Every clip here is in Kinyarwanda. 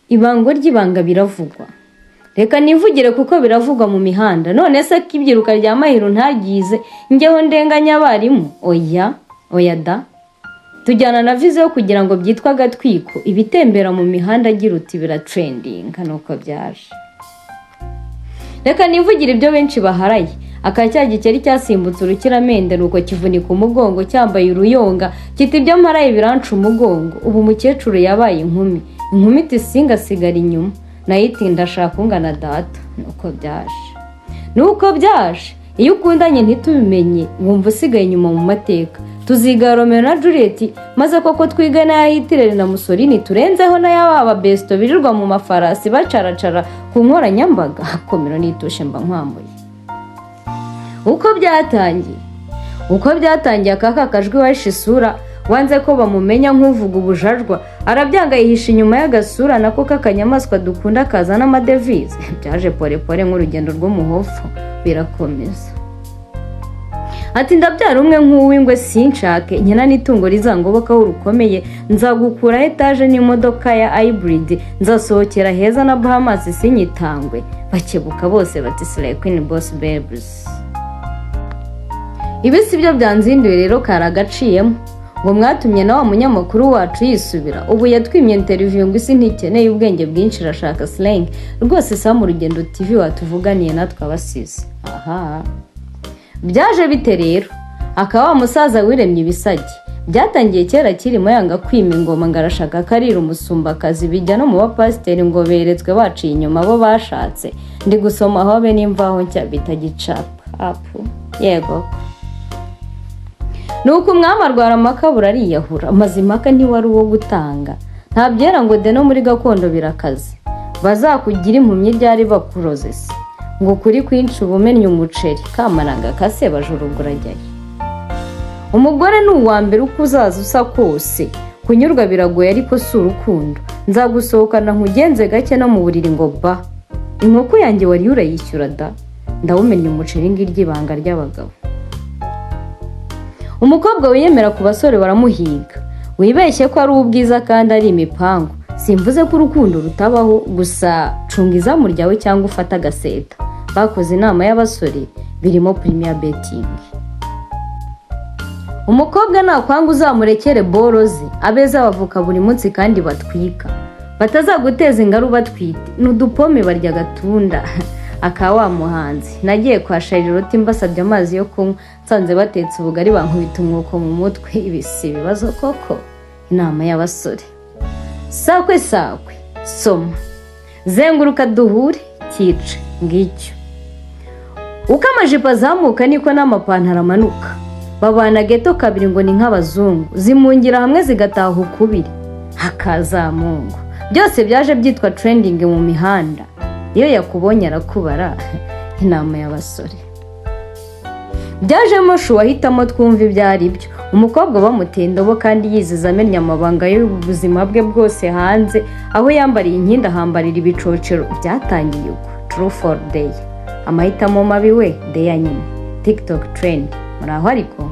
Ibango ry'ibanga biravugwa. Reka nivugire kuko biravugwa mu mihanda. None se kibyiruka rya Mahiro ntagize ngeho ndenganya abarimu. Oya da. Tujyana na vizo kugira ngo byitwa gatwiko ibitembera mu mihanda agira uti bira trending nuko byaje. Reka nivugire ibyo benshi baharaye. Akacyagikeri cyasimbutse urukiramende nuko kivunika umugongo cyambaye uruyonga kiti ibyo mparaye biranca umugongo. Ubu mukecuru yabaye inkumi. Inkumi tisingasigara inyuma. Nayitinda ashaka ungana data nuko byaje. Iyo ukundanye ntitubimenye wumva usigaye inyuma mu mateka. Tuziga Romeo na Juliet maze koko twiga na Hitler na Mussolini turenzeho na yaba besto birirwa mu mafarasi bacaracara ku nkoranyambaga. Komero nitushe mba nkwambuye. Uko byatangiye akaka kajwi washe isura wanze ko bamumenya nk'uvuga ubujajwa arabyanga yihisha inyuma y'agasura nako kakanyamaswa dukunda kazana amadevize. Byaje pore nk'urugendo rw'umuhofu birakomeza. Ati ndabyara umwe nk'uw'ingwe sinshake nkena n'itungo rizangobokaho urukomeye nzagukura etaje n'imodoka ya hybrid nzasohokera heza na Bahamas sinyitangwe. Bakebuka bose bati Slay Queen Boss Babes. Ibi sibyo byanzinduye rero karagaciyemo ngo mwatumye na wa munyamakuru wacu yisubira. Ubu yatwimye interview ngo isi ntikeneye ubwenge bwinshi rashaka slang rwose. Samu Rugendo TV watuvuganiye natwe abasize. Byaje bite rero akawa musaza wiremye ibisagi byatangiye kera kirimo yanga kwima ingoma ngarashaka karira umusumbakazi bijya no mu bapasiteri ngo beretswe baciye inyuma bo bashatse. Ndi gusoma aho be n'imvaho nshya bitagicapa yego. Nuko umwami arwara amakabura ariyahura. Mazimaka ntiwari uwo gutanga. Nta byera ngo de no muri gakondo birakaze. Bazakugira impumyi ryari bakuroze se. Ngo kuri kwinshi ubumennye umuceri kamaranga kase bajurugura ajyaye. Umugore ni uwa mbere uko uzaza usa kose. Kunyurwa biragoye ariko si urukundo. Nzagusohokana nkugenze gake no mu buriri ngo ba. Inkoko yanjye wari urayishyura da. Ndawumennye umuceri ng'iry'ibanga ry'abagabo. Umukobwa wiyemera ku basore baramuhiga. Wibeshye ko ari ubwiza kandi ari imipango. Simvuze ko urukundo rutabaho gusa cunga izamu ryawe cyangwa ufata agaseta. Bakoze inama y'abasore birimo premier betting. Umukobwa nakwanga uzamurekere borozi abeza bavuka buri munsi kandi batwika. Batazaguteza ingaru batwite n'udupome barya gatunda. Akawa muhanzi nagiye kwa Shariroti mbasabye amazi yo kunywa nsanze batetse ubugari bankubita umwuko mu mutwe. Ibisi bibazo koko. Inama y'abasore. Sakwe soma zenguruka duhure kice ngicyo. Uko amajipo azamuka niko n'amapantaro amanuka. Babana geto kabiri ngo ni nk'abazungu zimungira hamwe zigataha ukubiri hakazamungu. Byose byaje byitwa trending mu mihanda. Iyo yakubonye arakubara. Inama y'abasore. Byajemo shuwahitamo twumva ibyari byo. Umukobwa bamutendobo kandi yiziza amenya amabanga y'ubuzima bwe bwose hanze aho yambariye inkinda hambarira ibicocero. Byatangiye uko true for day. Amahitamo mabi we deya nyine. TikTok trend muraho ariko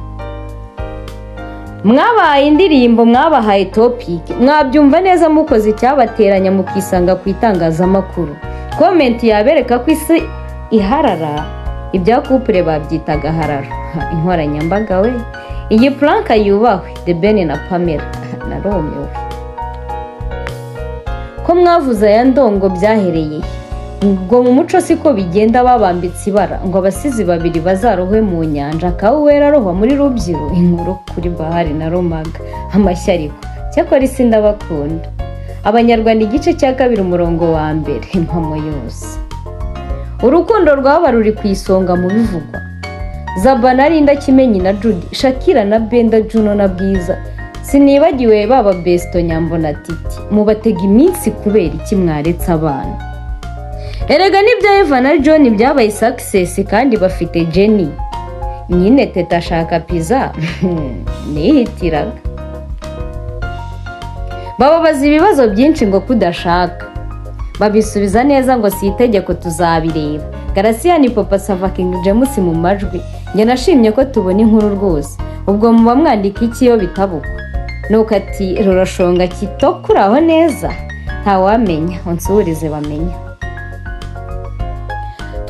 mwabaye indirimbo mwabahaye topic mwabyumva neza mukoze icyabateranya mukisanga ku itangazamakuru. Comment yabereka ko isi iharara ibya couple babyitaga harara. Inkoranyambaga we iyi planka yubahwe The Ben na Pamela na Romeo. Ko mwavuza ya ndongo byahereye ngo mu muco siko bigenda babambitse ibara ngo abasizi babiri bazarohwe mu nyanja kawera roho muri rubyiro. Inkuru kuri Bahari na Romaga amashyariko cyakora isi ndabakunda. Abanyarwanda igice cya kabiri umurongo wa mbere impamo yose. Urukundo rwaba ruri ku isonga mu bivugwa. Zabana ari Ndakimenyi na Judy, Shakira na Benda, Juno na Bwiza. Sinibagiwe baba besto Nyambo na Titi. Mubatega iminsi kubera iki mwaretse abana. Erega nibyo Eva na John byabaye success kandi bafite Jenny. Nyine Teta ashaka pizza nihitiraga. Bababaza ibibazo byinshi ngo kudashaka. Babisubiza neza ngo si itegeko tuzabireba. Garcia ni Papa Sava King James mu majwi. Nge nashimye ko tubona inkuru rwose. Ubwo muba mwandika iki yo bitabuka. Nuko ati rurashonga kitokuraho neza. ntawamenya unsubirize bamenya.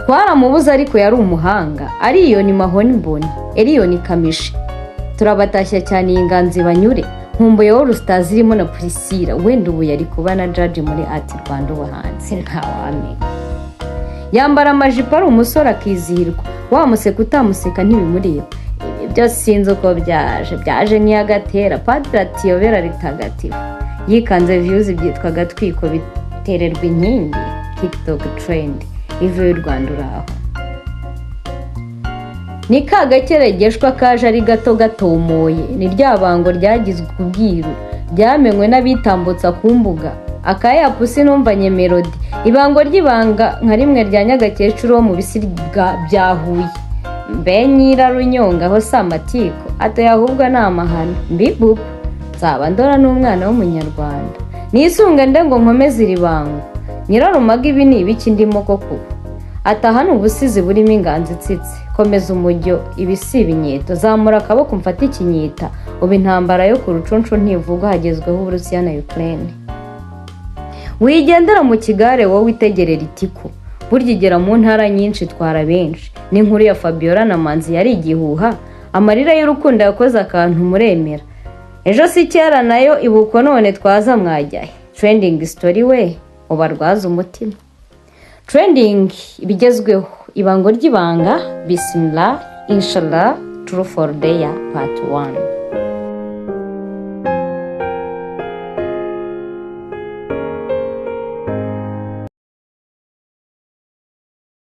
Twaramubuze ariko yari umuhanga, Ariyoni Mahonimboni, Eliyoni Kamishi. Turabatashya cyane iyi nganzi banyure, nkumbuye All Stars irimo na Priscilla, wenda ubu yari kuba na judge muri Art Rwanda ubuhanzi ntawamenya. Yambara amajipo ari umusore akizihirwa, wamuseka utamuseka ntibimureba. Ibi byose sinzi uko byaje nk'iyagatera, Padiri ati yobera ritagatifu. Yikanze views byitwa gatwiko bitererwa inkingi, TikTok trend, ivuye y'u Rwanda uraho. Ni ka gakeregeshwa kaje ari gato gatomoye, ni rya bango ryagizwe ubwiru, ryamenywe n'abitambutsa ku mbuga. Akayapusi numvanye melody, ibango ry'ibanga nka rimwe rya Nyagakecuru wo mu Bisiga bya Huye. Mbe Nyirarunyonga aho samatiko, atoya ahubwo ni amahano, mbibubu nzaba ndora n'umwana w'umunyarwanda. Nisunga nde ngo nkomeze iri bango, Nyirarumaga ibi ni ibiki ndimo koko? Ataha n'ubusizi burimo inganzi itsitse, komeza umujyo ibisi ibinyeto, zamura akaboko mfata ikinyita, ubu intambara yo ku rucunshu ntivuga hagezweho Uburusiya na Ukraine. Wigendera mu kigare wowe itegerera itiku, burya igera mu ntara nyinshi twara benshi. N'inkuru ya Fabiola na Manzi yari igihuha, amarira y'urukundo yakoze akantu muremera. Ejo si kera nayo ibuko none twaza mwajyahe. Trending story we ubarwaza umutima. Trending ibigezweho, ibango ry'ibanga, bismillah, inshallah, true for day part 1.